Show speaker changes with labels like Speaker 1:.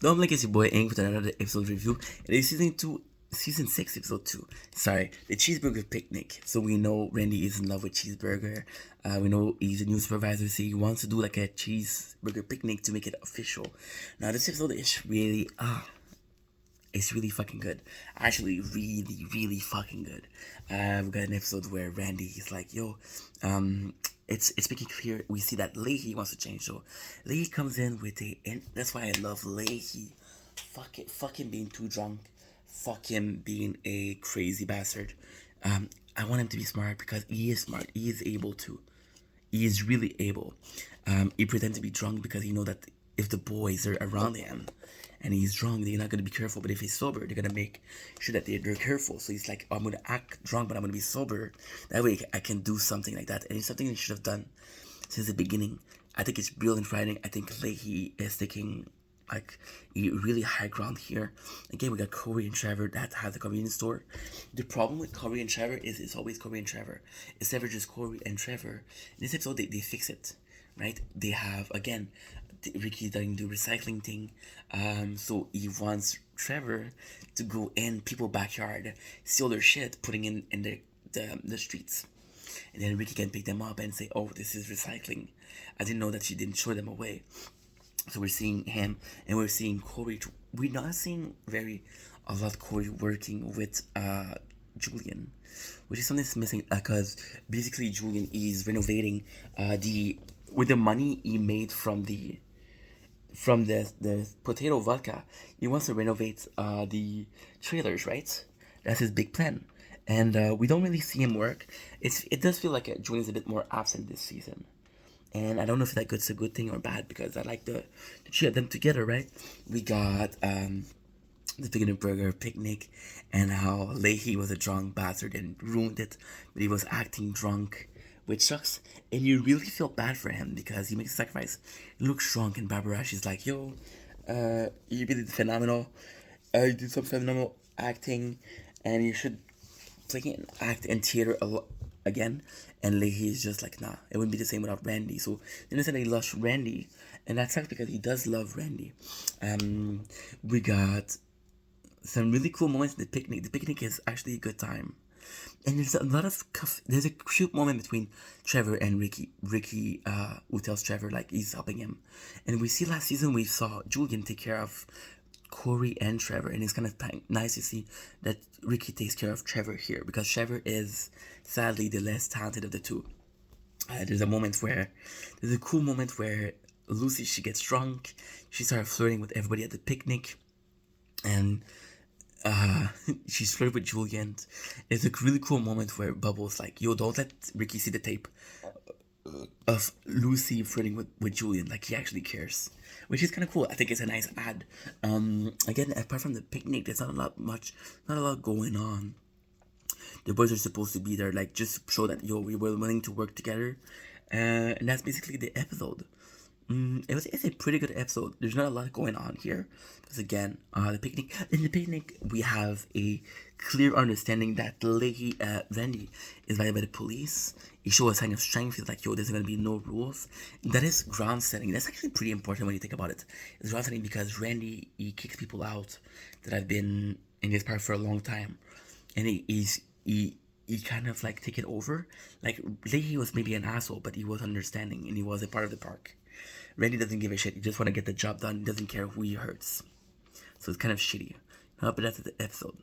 Speaker 1: Don't blink, it's your boy Ink with another episode review. It is season 6, episode 2. Sorry, the cheeseburger picnic. So we know Randy is in love with cheeseburger. We know he's a new supervisor, so he wants to do like a cheeseburger picnic to make it official. Now this episode is really it's really fucking good. Actually, really, really fucking good. We've got an episode where Randy is like, yo, it's making clear we see that Leahy wants to change. So Leahy comes in with and that's why I love Leahy. Fuck him being too drunk. Fuck him being a crazy bastard. I want him to be smart because he is smart. He is able to. He is really able. He pretends to be drunk because he know that if the boys are around him and he's drunk, they're not gonna be careful. But if he's sober, they're gonna make sure that they're careful. So he's like, I'm gonna act drunk, but I'm gonna be sober. That way I can do something like that. And it's something he should have done since the beginning. I think it's brilliant writing. I think Leahy is taking like a really high ground here. Again, we got Corey and Trevor that has a convenience store. The problem with Corey and Trevor is it's always Corey and Trevor. It's never just Corey and Trevor. In this episode, they fix it, right? They have, again, Ricky doing the recycling thing. So he wants Trevor to go in people's backyard, steal their shit, putting in the streets. And then Ricky can pick them up and say, oh, this is recycling. I didn't know that she didn't show them away. So we're seeing him and we're seeing Corey. We're not seeing a lot Corey working with Julian, which is something that's missing because basically Julian is renovating the with the money he made from the potato vodka. He wants to renovate the trailers, right? That's his big plan. And we don't really see him work. It does feel like Julian's a bit more absent this season. And I don't know if that's a good thing or bad because I like the two of them together, right? We got the Chicken Burger picnic and how Leahy was a drunk bastard and ruined it, but he was acting drunk, which sucks. And you really feel bad for him because he makes a sacrifice. He looks drunk, and Barbara, she's like, yo, you did phenomenal. You did some phenomenal acting, and you should play and act in theater a lot again. And Leahy is just like, nah, it wouldn't be the same without Randy. So they understand he loves Randy, and that sucks because he does love Randy. We got some really cool moments in the picnic. The picnic is actually a good time. And there's a lot of there's a cute moment between Trevor and Ricky. Ricky, who tells Trevor like he's helping him, and we see last season we saw Julian take care of Corey and Trevor, and it's kind of nice to see that Ricky takes care of Trevor here because Trevor is sadly the less talented of the two. There's a cool moment where Lucy, she gets drunk, she starts flirting with everybody at the picnic, and she's flirting with Julian. It's a really cool moment where Bubbles like, yo, don't let Ricky see the tape of Lucy flirting with Julian. Like, he actually cares, which is kind of cool. I think it's a nice ad. Again, apart from the picnic, there's not a lot going on. The boys are supposed to be there, like, just to show that, yo, we were willing to work together. And that's basically the episode. It's a pretty good episode. There's not a lot going on here because again, the picnic. In the picnic, we have a clear understanding that Randy is violated by the police. He shows a sign of strength. He's like, "Yo, there's gonna be no rules." That is ground setting. That's actually pretty important when you think about it. It's ground setting because Randy, he kicks people out that have been in this park for a long time, and he kind of like take it over. Like Leahy was maybe an asshole, but he was understanding and he was a part of the park. Randy doesn't give a shit. He just want to get the job done. He doesn't care who he hurts. So it's kind of shitty. But that's the episode.